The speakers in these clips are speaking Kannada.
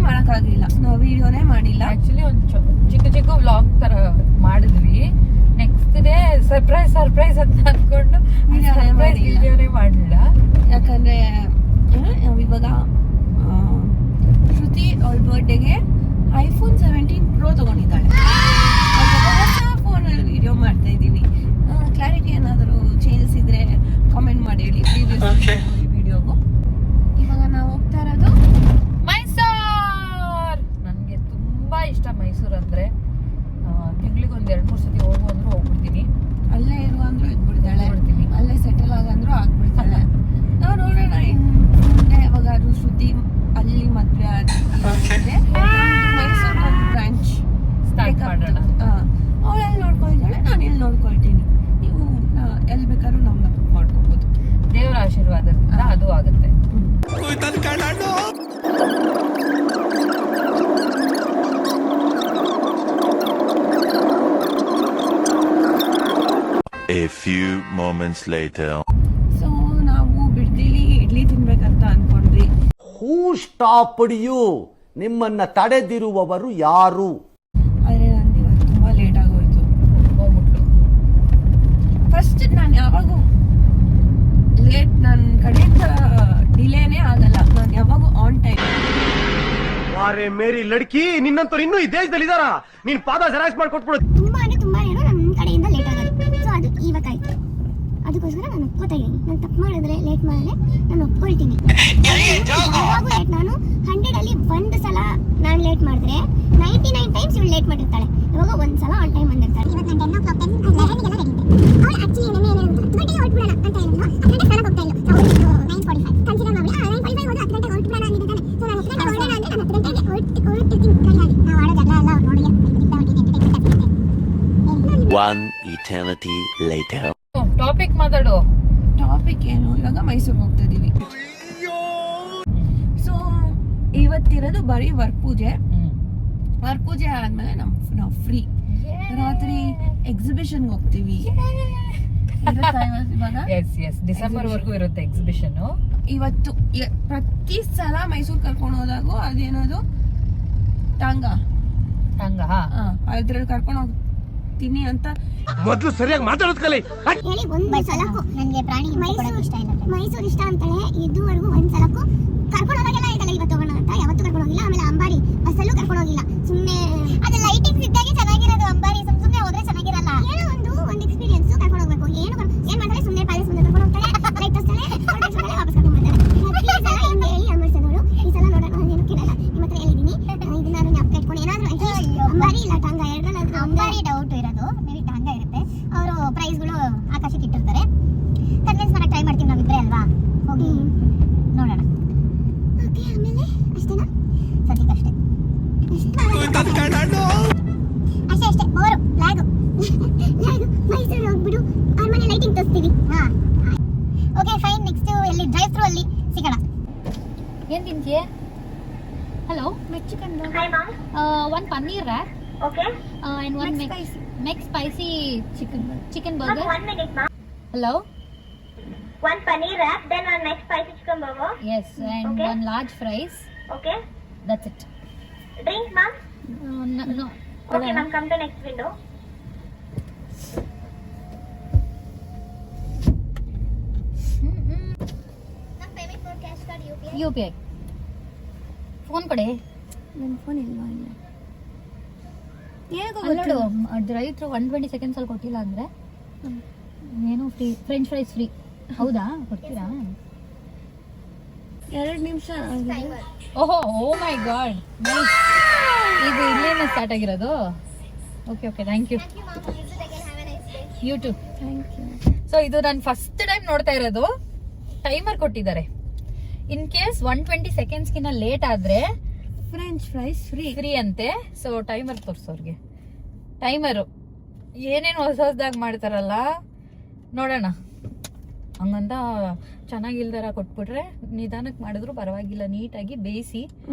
ಮಾಡಕ್ಕಾಗಿಲ್ಲ, ನಾವು ವಿಡಿಯೋನೇ ಮಾಡಿಲ್ಲ. ಆಕ್ಚುಲಿ ಒಂದು ಚಿಕ್ಕ ವ್ಲಾಗ್ ತರ ಮಾಡಿದ್ವಿ. ನೆಕ್ಸ್ಟ್ ಡೇ ಸರ್ಪ್ರೈಸ್ ಅಂತ ಅಂದ್ಕೊಂಡು ವಿಡಿಯೋನೇ ಮಾಡಲಿಲ್ಲ. ಯಾಕಂದ್ರೆ ಇವಾಗ ಶ್ರುತಿ ಅವಳ ಬರ್ಡೇಗೆ iPhone 17 Pro ತಗೊಂಡಿದ್ದಾಳೆ. ಹೊಸ ಫೋನಲ್ಲಿ ವಿಡಿಯೋ ಮಾಡ್ತಾ ಇದ್ದೀವಿ. ಕ್ಲಾರಿಟಿ ಏನಾದರೂ ಚೇಂಜಸ್ ಇದ್ರೆ ಕಾಮೆಂಟ್ ಮಾಡಿ ಹೇಳಿ ಪ್ರೀವಿಯಸ್ ವಿಡಿಯೋಗೂ. ಇವಾಗ ನಾವು ಹೋಗ್ತಾ ಇರೋದು ಮೈಸೂರ್. ನನಗೆ ತುಂಬಾ ಇಷ್ಟ ಮೈಸೂರು ಅಂದ್ರೆ. ತಿಂಗಳಿಗೆ ಒಂದು 2-3 ಸತಿ ಹೋಗು ಅಂದ್ರೂ ಹೋಗ್ಬಿಡ್ತೀನಿ. ಅಲ್ಲೇ ಇರುವ ಅಂದ್ರೂ ಇದ್ಬಿಡ್ತಾಳೆ, ಅಲ್ಲೇ ಸೆಟಲ್ ಆಗಂದ್ರೂ ಆಗ್ಬಿಡ್ತಾಳೆ. ನಾವು ನೋಡೋಣ ಮುಂದೆ ಯಾವಾಗಾದ್ರೂ ಶ್ರುತಿ ಅಲ್ಲಿ ಮದ್ವೆ ಆದ್ರೆ ಮೈಸೂರು ಒಂದು ಬ್ರಾಂಚ್ ಸ್ಟಾರ್ಟ್ ಮಾಡೋಣ. ಅವಳು ಎಲ್ಲಿ ನೋಡ್ಕೊಳ್ತಾಳೆ, ನಾನು ಎಲ್ಲಿ ನೋಡ್ಕೊಳ್ತೀನಿ. ನೀವು ಎಲ್ಲಿ ಬೇಕಾದ್ರೂ ನಮ್ಮನ್ನ ಬುಕ್ ಮಾಡ್ಕೋಬಹುದು. ದೇವರ ಆಶೀರ್ವಾದದಿಂದ ಅದು ಆಗುತ್ತೆ. A few moments later. So ನಾವು ಬಿಡ್ದಿಲಿ ಇಡ್ಲಿ ತಿನ್ಬೇಕಂತ ಅನ್ಕೊಂಡ್ವಿ. ಹೂ ಸ್ಟಾಪ್ಡ್ ಯು? ನಿಮ್ಮನ್ನ ತಡೆದಿರುವವರು ಯಾರು? ಆದ್ರೆ ನನ್ಗೆ ಇವತ್ತು ತುಂಬಾ ಲೇಟ್ ಆಗೋಯ್ತು. ಫಸ್ಟ್ ನಾನು ಯಾವಾಗೂ ಲೇಟ್, ನನ್ನ ಕಡೆಯಿಂದ ಡಿಲೇನೇ ಆಗಲ್ಲ. ನಾನು ಯಾವಾಗೂ ಆನ್ ಟೈಮ್. ಅರೆ ಮೇರಿ ಲಡ್ಕಿ, ನಿನ್ನಂತವ್ರು ಇನ್ನೂ ಈ ದೇಶದಲ್ಲಿ ಇದಾರ? ನೀನ್ ಪಾದ ಜೆರಾಕ್ಸ್ ಮಾಡ್ಕೊಟ್ಬಿಡು. ತುಂಬಾ ಏನೋ ನಮ್ಮ ಕಡೆಯಿಂದ ಲೇಟ್ ಆಗೋದು. ಸೊ ಅದು ಇವತ್ತಾಯ್ತು. ಅದಕ್ಕೋಸ್ಕರ ನಾನು ಒಪ್ಕೋತಾ ಇದ್ದೀನಿ. ನಾನು ತಪ್ಪು ಮಾಡಿದ್ರೆ ಲೇಟ್ ಮಾಡಿದ್ರೆ ನಾನು ಒಪ್ಕೊಳ್ತೀನಿ. ಯಾವಾಗೂ ಲೇಟ್. ನಾನು 100 ಅಲ್ಲಿ 1 ಸಲ ನಾನು ಲೇಟ್ ಮಾಡಿದ್ರೆ 99 ಟೈಮ್ಸ್ ಇವಳು ಲೇಟ್ ಮಾಡಿರ್ತಾಳೆ. ಇವಾಗ ಒಂದು ಸಲ ಆನ್ ಟೈಮ್ ಬಂದಿರ್ತಾಳೆ. ಇವತ್ತು ನಾನು 10 o'clock 11 ರೆಡಿ ಇದ್ದೆ. ಅವಳು ಆಕ್ಚುಲಿ ಗಂಟೆಗೆ ಹೊರಟ್ಬಿಡೋಣ ಅಂತ ಹೇಳಿದ್ರು. 10 ಗಂಟೆಗೆ ಸ್ನಾನಕ್ಕೆ ಹೋಗ್ತಾ ಇದ್ಲು. ಅವಳು 9:45 ಕನ್ಸಿಡರ್ ಮಾಡಿ 9:45 ಹೋದ್ರೆ 10 ಗಂಟೆಗೆ ಹೊರಟ್ಬಿಡೋಣ ಅಂದಿದ್ದಾನೆ. ಸೊ ನಾನು 10 ಗಂಟೆಗೆ ಹೊರಡೋಣ ಅಂದ್ರೆ ನಾನು 10 ಗಂಟೆಗೆ ಹೊರಟಿರ್ತೀನಿ ಕೈಯಾಗಿ. ನಾವು ಆಡೋದಲ್ಲ ಎಲ್ಲ ಅವ್ರು ನೋಡಿ One eternity later. ಟಾಪಿಕ್ ಮಾತಾಡು. ಟಾಪಿಕ್ ಏನು? ಇವಾಗ ಮೈಸೂರಿಗೆ ಹೋಗ್ತಾ ಇದೀವಿ. ಸೊ ಇವತ್ತಿರೋದು ಬರೀ ವರ್ಕ್ ಪೂಜೆ. ವರ್ಕ್ ಪೂಜೆ ಆದ್ಮೇಲೆ ನಾವು ಫ್ರೀ. ರಾತ್ರಿ ಎಕ್ಸಿಬಿಷನ್ಗೆ ಹೋಗ್ತೀವಿ. ಇವಾಗ ಡಿಸೆಂಬರ್ ವರ್ಗೂ ಇರುತ್ತೆ ಎಕ್ಸಿಬಿಷನ್. ಇವತ್ತು ಪ್ರತಿ ಸಲ ಮೈಸೂರು ಕರ್ಕೊಂಡು ಹೋದಾಗೂ ಅದೇನೋದು ಟಾಂಗ ಅದ್ರಲ್ಲಿ ಕರ್ಕೊಂಡು ಹೋಗ್ತೀನಿ ಅಂತ ಮೊದ್ಲು ಸರಿಯಾಗಿ ಮಾತಾಡೋದ್ ಕಲಿ ಹೇಳಿ. ಒಂದು ಸಲಕ್ಕೂ ನನಗೆ ಪ್ರಾಣಿ ಮೈಸೂರು ಇಷ್ಟ ಅಂತಾಳೆ. ಇದುವರೆಗೂ ಒಂದು ಸಲಕ್ಕೂ ಕರ್ಕೊಂಡು ಹೋದಾಗೆಲ್ಲ ಆಯ್ತಲ್ಲ ಇವತ್ತು ಹೋಗೋಣ ಅಂತ ಯಾವತ್ತೂ ಕರ್ಕೊಂಡು ಹೋಗಿಲ್ಲ. ಆಮೇಲೆ ಅಂಬಾರಿ ಬಸ್ಸಲ್ಲೂ ಕರ್ಕೊಂಡು ಹೋಗಿಲ್ಲ. ಸುಮ್ಮನೆ ಅದು ಲೈಟಿಂಗ್ಸ್ ಇದ್ದಾಗೆ ಚೆನ್ನಾಗಿರೋದು. ಅಂಬಾರಿ ಸುಮ್ಮನೆ ಹೋದ್ರೆ ಚೆನ್ನಾಗಿರಲ್ಲ. ಏನೋ ಒಂದು ಎಕ್ಸ್ಪೀರಿಯನ್ಸ್ ಕರ್ಕೊಂಡು ಹೋಗ್ಬೇಕು. ಏನ್ ಮಾಡ್ತಾರೆ, ಸುಮ್ಮನೆ ಪ್ಯಾಲೇಸ್ ಮುಂದೆ ಕರ್ಕೊಂಡು ಹೋಗ್ತಾರೆ, ಲೈಟ್ ತೋರಿಸ್ತಾರೆ, ವಾಪಸ್ ಕರ್ಕೊಂಡು ಬರ್ತಾರೆ. ಹೇಳಿ ಅಮರ್ಸನವರು ಈ ಸಲ ನೋಡೋಣ. ನಾನೇನು ಕೇಳಲ್ಲ, ನಿಮ್ಮ ಹತ್ರ ಹೇಳಿದೀನಿ. ಇದನ್ನ ಜ್ಞಾಪಕ ಇಟ್ಕೊಂಡು ಏನಾದ್ರು ಅಂಬಾರಿ ಇಲ್ಲ ಟಾಂಗ ಎರಡರಲ್ಲಿ ಅಂಬಾರಿ ಡೌಟ್ ಇರೋದು. ಮೇಬಿ ಟಾಂಗ ಇರುತ್ತೆ. ಅವರು ಪ್ರೈಸ್ಗಳು ಆಕಾಶಕ್ಕೆ ಇಟ್ಟಿರ್ತಾರೆ. ಕನ್ವಿನ್ಸ್ ಮಾಡಕ್ಕೆ ಟ್ರೈ ಮಾಡ್ತೀವಿ ನಾವಿಬ್ಬರೇ ಅಲ್ವಾ, ಹೋಗಿ ನೋಡೋಣ. ಓಕೆ, ಆಮೇಲೆ ಅಷ್ಟೇನಾ? ಸದ್ಯಕ್ಕಷ್ಟೇ ಅಷ್ಟೇ ಬೋರು ಲ್ಯಾಗು ಮೈಸೂರು ಹೋಗ್ಬಿಡು. ಅರಮನೆ ಲೈಟಿಂಗ್ ತೋರಿಸ್ತೀವಿ. Okay fine. ನೆಕ್ಸ್ಟ್ ಎಲ್ಲಿ ಡ್ರೈವ್ ಥ್ರೂ ಅಲ್ಲಿ ಸಿಗೋಣ. ಏನ್ ತಿಂತೀಯ? Hello, Mexican. Hi mom. one paneer wrap. Okay. And one Mac spicy chicken burger. 1 minute, ma'am. Hello. One paneer wrap, then one Mac spicy chicken burger. Yes, and Okay. one large fries. Okay. That's it. Drink, ma'am. No. Okay, ma'am. Come to next window. Ma'am, payment for cash card UPI. UPI. Phone ಕೊಡೆ. ನನ್ನ ಫೋನ್ ಇಲ್ವಾ? ನೋಡು, ಡ್ರೈವ್ ಥ್ರೂ 120 seconds ಅಲ್ಲಿ ಕೊಟ್ಟಿಲ್ಲ ಅಂದ್ರೆ ಏನು ಫ್ರೀ. French fries free. ಹೌದಾ? ಕೊಡ್ತೀರಾ? 2 ನಿಮಿಷ. ಓಹೋ, ಓ ಮೈ ಗಾಡ್, ನೈಸ್. ಇದು ಇಲ್ಲೇನೆ ಸ್ಟಾರ್ಟ್ ಆಗಿರೋದು. Okay, thank you. You too. Thank you. So ಇದು ನಾನು ಫಸ್ಟ್ ಟೈಮ್ ನೋಡ್ತಾ ಇರೋದು. ಟೈಮರ್ ಕೊಟ್ಟಿದ್ದಾರೆ. ಇನ್ ಕೇಸ್ 120 ಸೆಕೆಂಡ್ಸ್ಗಿನ್ನ ಲೇಟ್ ಆದ್ರೆ ಫ್ರೆಂಚ್ ಫ್ರೈಸ್ ಫ್ರೀ ಅಂತೆ. ಸೊ ಟೈಮರ್ ತೋರ್ಸೋರ್ಗೆ. ಟೈಮರು ಏನೇನು ಹೊಸದಾಗಿ ಮಾಡ್ತಾರಲ್ಲ, ನೋಡೋಣ. ಹಂಗಂತ ಚೆನ್ನಾಗಿಲ್ದಾರ ಕೊಟ್ಬಿಟ್ರೆ ನಿಧಾನಕ್ಕೆ ಮಾಡಿದ್ರು ಪರವಾಗಿಲ್ಲ. ನೀಟಾಗಿ ಬೇಯಿಸಿ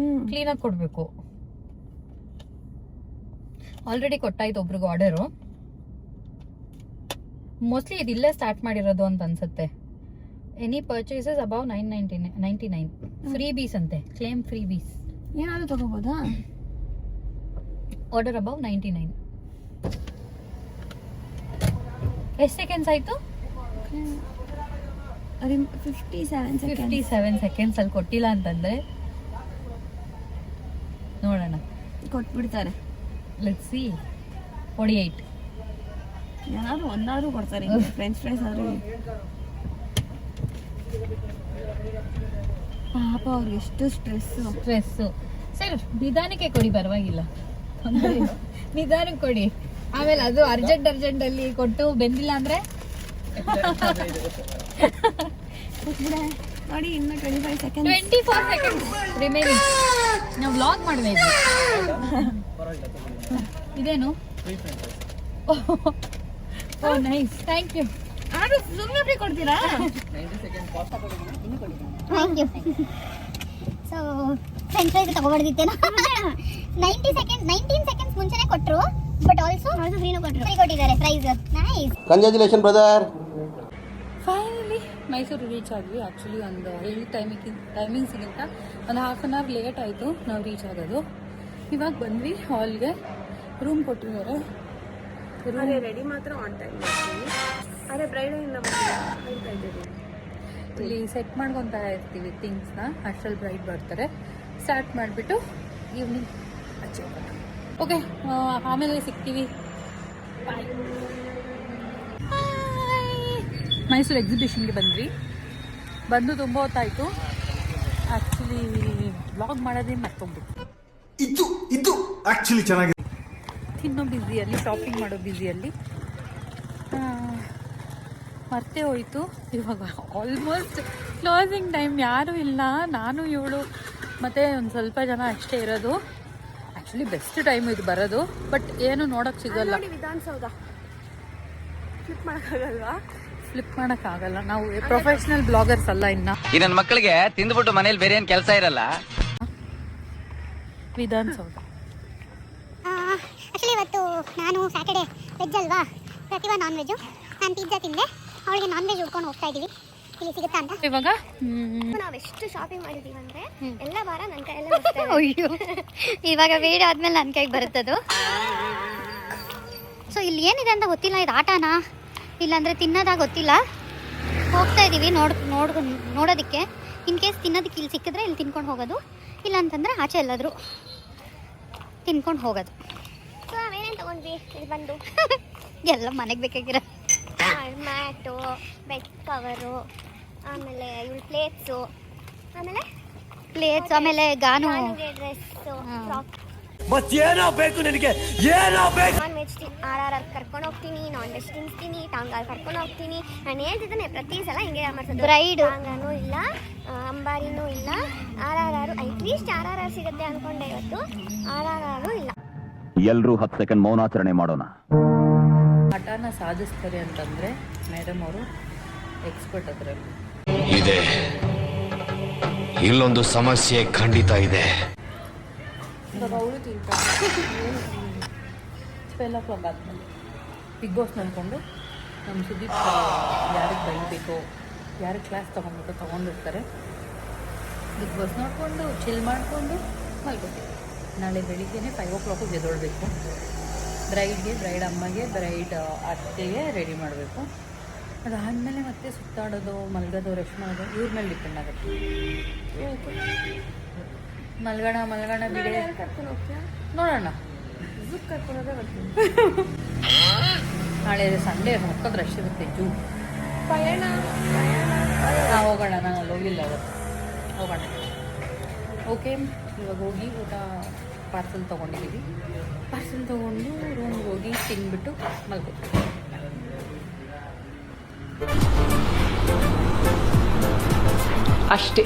ಕ್ಲೀನಾಗಿ ಕೊಡ್ಬೇಕು. ಆಲ್ರೆಡಿ ಕೊಟ್ಟಾಯ್ತು ಒಬ್ರಿಗೆ ಆರ್ಡರು. ಮೋಸ್ಟ್ಲಿ ಇದಿಲ್ಲೇ ಸ್ಟಾರ್ಟ್ ಮಾಡಿರೋದು ಅಂತ ಅನ್ಸುತ್ತೆ. ಎನಿ ಪರ್ಚೇಸಸ್ ಅಬೌವ್ 999 ಫ್ರೀ ಬೀಸ್ ಅಂತೆ. ಕ್ಲೇಮ್ ಫ್ರೀ ಬೀಸ್. ಏನಾದ್ರು ತಗೋಬೋದಾ? Order above 99. ಎಷ್ಟು ಸೆಕೆಂಡ್ಸ್ ಆಯಿತು? 57 ಸೆಕೆಂಡ್ಸ್ ಅಲ್ಲಿ ಕೊಟ್ಟಿಲ್ಲ ಅಂತಂದರೆ ನೋಡೋಣ, ಕೊಟ್ಬಿಡ್ತಾರೆ. Let's see. 48. ಏನಾದ್ರು ಒಂದಾದ್ರೂ ಕೊಡ್ತಾರೆ. ಫ್ರೆಂಚ್ ಫ್ರೈಸ್ ಆದ್ರೂ. ಪಾಪ ಅವ್ರಿಗೆ ಎಷ್ಟು ಸ್ಟ್ರೆಸ್ಸು. ಸರ್ ನಿಧಾನಕ್ಕೆ ಕೊಡಿ, ಪರವಾಗಿಲ್ಲ, ನಿಧಾನಕ್ಕೆ ಕೊಡಿ. ಆಮೇಲೆ ಅದು ಅರ್ಜೆಂಟಲ್ಲಿ ಕೊಟ್ಟು ಬೆಂದಿಲ್ಲ ಅಂದರೆ ನೋಡಿ, ಇನ್ನು 25 ಸೆಕೆಂಡ್. 24 seconds remaining. ನಾವು ವ್ಲಾಗ್ ಮಾಡಬೇಕು. ಇದೇನು? Oh nice, thank you. ಆದ್ರೂ ಸುಮ್ಮನೆ ಫ್ರೀ ಕೊಡ್ತೀರಾ? Thank you. So French fries ತಗೊಬಾರ್ದಿತ್ತೇನೋ. 19 ಸೆಕೆಂಡ್ಸ್ ಮುಂಚೆನೆ ಕೊಟ್ಟರು, ಬಟ್ ಆಲ್ಸೋ ಫ್ರೀ ಕೊಟ್ಟಿದ್ದಾರೆ prize. Nice, congratulation brother. Finally Mysuru reach ಆದ್ವಿ. ಆ್ಯಕ್ಚುಲಿ ಒಂದು ಹೇಳಿದ ಟೈಮಿಂಗ್ಸ್ಗಿಂತ ಒಂದು ಹಾಫ್ ಆನ್ ಅವರ್ ಲೇಟ್ ಆಯಿತು ನಾವು ರೀಚ್ ಆಗೋದು. ಇವಾಗ ಬಂದ್ವಿ ಹಾಲ್ಗೆ. ರೂಮ್ ಕೊಟ್ಟಿದ್ದಾರೆ. ರೆಡಿ ಮಾತ್ರ ಆನ್ ಟೈಮ್ ಮಾಡ್ತೀವಿ. ಅದೇ ಬ್ರೈಡ್ ಇನ್ನ ಹೇಳ್ತಾ ಇದ್ದೀವಿ. ಇಲ್ಲಿ ಸೆಟ್ ಮಾಡ್ಕೊತಾ ಇರ್ತೀವಿ ಥಿಂಗ್ಸ್ನ. ಅಷ್ಟ್ರಲ್ಲಿ ಬ್ರೈಡ್ ಬರ್ತಾರೆ. ಸ್ಟಾರ್ಟ್ ಮಾಡಿಬಿಟ್ಟು ಈವ್ನಿಂಗ್ ಆಚೆ ಹೋಗೋಣ. ಓಕೆ, ಆಮೇಲೆ ಸಿಗ್ತೀವಿ. ಬಾಯ್. ಮೈಸೂರು ಎಕ್ಸಿಬಿಷನ್ಗೆ ಬಂದು ತುಂಬ ಹೊತ್ತಾಯಿತು. ಆ್ಯಕ್ಚುಲಿ ವ್ಲಾಗ್ ಮಾಡೋದೇ ಮರ್ತೋಗ್ಬಿಟ್ಟು. ಇದು ಆಕ್ಚುಲಿ ಚೆನ್ನಾಗಿದೆ. ತಿನ್ನೋ ಬ್ಯುಸಿಯಲ್ಲಿ, ಶಾಪಿಂಗ್ ಮಾಡೋ ಬ್ಯುಸಿಯಲ್ಲಿ ಮರ್ತೇ ಹೋಯಿತು. ಇವಾಗ ಆಲ್ಮೋಸ್ಟ್ ಕ್ಲೋಸಿಂಗ್ ಟೈಮ್. ಯಾರೂ ಇಲ್ಲ, ನಾನು ಇವಳು ಮತ್ತು ಒಂದು ಸ್ವಲ್ಪ ಜನ ಅಷ್ಟೇ ಇರೋದು. ಆ್ಯಕ್ಚುಲಿ ಬೆಸ್ಟ್ ಟೈಮ್ ಇದು ಬರೋದು, ಬಟ್ ಏನು ನೋಡೋಕ್ಕೆ ಸಿಗೋಲ್ಲ. ವಿಧಾನಸೌಧ ಫ್ಲಿಪ್ ಮಾಡೋಕ್ಕಾಗಲ್ವಾ? ಫ್ಲಿಪ್ ಮಾಡೋಕ್ಕಾಗಲ್ಲ, ನಾವು ಪ್ರೊಫೆಷ್ನಲ್ ಬ್ಲಾಗರ್ಸ್ ಅಲ್ಲ. ಇನ್ನು ಈ ನನ್ನ ಮಕ್ಕಳಿಗೆ ತಿಂದ್ಬಿಟ್ಟು ಮನೇಲಿ ಬೇರೆ ಏನು ಕೆಲಸ ಇರಲ್ಲ. ವಿಧಾನಸೌಧ. ಆ್ಯಕ್ಚುಲಿ ಇವತ್ತು ನಾನು ಸ್ಯಾಟರ್ಡೆ ವೆಜ್ ಅಲ್ವಾ, ಪ್ರತಿಭಾ ನಾನ್ ವೆಜ್ಜು. ನಾನು ಪಿಜ್ಜಾ ತಿಂದೆ, ಅವಳಿಗೆ ನಾನ್ ವೆಜ್ ಹುಡ್ಕೊಂಡು ಹೋಗ್ತಾ ಇದ್ದೀವಿ, ಇಲ್ಲಿ ಸಿಗುತ್ತಾ ಅಂತ. ಇವಾಗ ನಾವೆಷ್ಟು ಶಾಪಿಂಗ್ ಮಾಡಿದ್ದೀವಿ ಅಂದರೆ ಎಲ್ಲ ವಾರ ನನ್ನ ಕೈಯೆಲ್ಲ. ಅಯ್ಯೋ, ಇವಾಗ ವೀಡಿಯೋ ಆದ್ಮೇಲೆ ನನ್ನ ಕೈಗೆ ಬರುತ್ತದು. ಸೊ ಇಲ್ಲಿ ಏನಿದೆ ಅಂತ ಗೊತ್ತಿಲ್ಲ. ಇದು ಆಟನಾ ಇಲ್ಲಾಂದರೆ ತಿನ್ನೋದಾಗ ಗೊತ್ತಿಲ್ಲ. ಹೋಗ್ತಾ ಇದ್ದೀವಿ ನೋಡೋದಕ್ಕೆ. ಇನ್ ಕೇಸ್ ತಿನ್ನೋದಕ್ಕೆ ಇಲ್ಲಿ ಸಿಕ್ಕಿದ್ರೆ ಇಲ್ಲಿ ತಿನ್ಕೊಂಡು ಹೋಗೋದು, ಇಲ್ಲ ಅಂತಂದರೆ ಆಚೆ ಎಲ್ಲಾದರೂ ತಿನ್ಕೊಂಡು ಹೋಗೋದು. ಸೊ ನಾವೇನೇನು ತೊಗೊಂಡ್ವಿ ಇಲ್ಲಿ ಬಂದು? ಎಲ್ಲ ಮನೆಗೆ ಬೇಕಾಗಿರೋ ಮ್ಯಾಟು, ಬೆಡ್ ಕವರು, ಆಮೇಲೆ ಇವಳು ಪ್ಲೇಟ್ಸು, ಆಮೇಲೆ ಗಾನುಗೆ ಡ್ರೆಸ್ಸು, ಫ್ರಾಕ್. ಮತ್ತೇನೋ ಬೇಕು ನಿನಗೆ? ಏನೋ ಬೇಕು? ನಾನ್ ವೆಜ್ RR ಕರ್ಕೊಂಡು ಹೋಗ್ತೀನಿ, ನಾನ್ ವೆಜ್ ತಿಂತೀನಿ, ಟಾಂಗಾಲ್ ಕರ್ಕೊಂಡು ಹೋಗ್ತೀನಿ. ನಾನು ಹೇಳ್ತಿದ್ದಾನೆ ಪ್ರತಿ ಸಲ ಹಿಂಗೆ ಮಾಡ್ಸೋದು. ಬ್ರೈಡು ಟಾಂಗಾನೂ ಇಲ್ಲ, ಅಂಬಾರಿನೂ ಇಲ್ಲ, RR ಅಟ್ಲೀಸ್ಟ್ RR ಸಿಗುತ್ತೆ ಅಂದ್ಕೊಂಡೆ. ಇವತ್ತು RR ಇಲ್ಲ. ಎಲ್ರೂ 10 ಸೆಕೆಂಡ್ ಮೌನಾಚರಣೆ ಮಾಡೋಣ. ಹಠಾನ ಸಾಧಿಸ್ತಾರೆ ಅಂತಂದರೆ ಮೇಡಮ್ ಅವರು ಎಕ್ಸ್ಪರ್ಟ್ ಅದರಲ್ಲಿ. ಇದೆ, ಇಲ್ಲೊಂದು ಸಮಸ್ಯೆ ಖಂಡಿತ ಇದೆ. ಇವಾಗ ಅವಳು ತಿಳ್ತಾರೆ 12 o'clock ಆದಮೇಲೆ ಬಿಗ್ ಬಾಸ್ ನೋಡಿಕೊಂಡು ನಮ್ಮ ಸುದೀಪ್ ಯಾರಿಗೆ ಬೈಬೇಕೋ, ಯಾರಿಗೆ ಕ್ಲಾಸ್ ತೊಗೊಂಡಿರ್ತಾರೆ. ಬಿಗ್ ಬಾಸ್ ನೋಡಿಕೊಂಡು ಚಿಲ್ ಮಾಡಿಕೊಂಡು ಮಲ್ಕೋತೀವಿ. ನಾಳೆ ಬೆಳಿಗ್ಗೆನೇ 5 o'clock ಎದ್ದೊಳ್ಬೇಕು. ಬ್ರೈಡ್ ಅಮ್ಮಗೆ, ಬ್ರೈಡ್ ಅತ್ತೆಗೆ ರೆಡಿ ಮಾಡಬೇಕು. ಅದಾದಮೇಲೆ ಮತ್ತೆ ಸುತ್ತಾಡೋದು, ಮಲ್ಗೋದು, ರೆಸ್ಟ್ ಮಾಡೋದು ಇವ್ರ ಮೇಲೆ ಡಿಪೆಂಡ್ ಆಗುತ್ತೆ. ಮಲ್ಗೋಣ ಬಿಡಿ, ನೋಡೋಣ. ಕರ್ಕೊಂಡೋದೇ ಬರ್ತೀನಿ. ನಾಳೆ ಸಂಡೇ ಮಕ್ಕಳು ರಶ್ ಇರುತ್ತೆ. ಪಯಣ ಹೋಗೋಣ. ನಾನು ಅಲ್ಲಿ ಹೋಗಿಲ್ಲ, ಅವತ್ತು ಹೋಗೋಣ. ಓಕೆ, ಇವಾಗ ಹೋಗಿ ಊಟ ಪಾರ್ಸೆಲ್ ತೊಗೊಂಡಿದ್ದೀವಿ. ಪಾರ್ಸೆಲ್ ತೊಗೊಂಡು ರೂಮ್ಗೆ ಹೋಗಿ ತಿಂದ್ಬಿಟ್ಟು ಮಲ್ಕೋತೀವಿ ಅಷ್ಟೇ.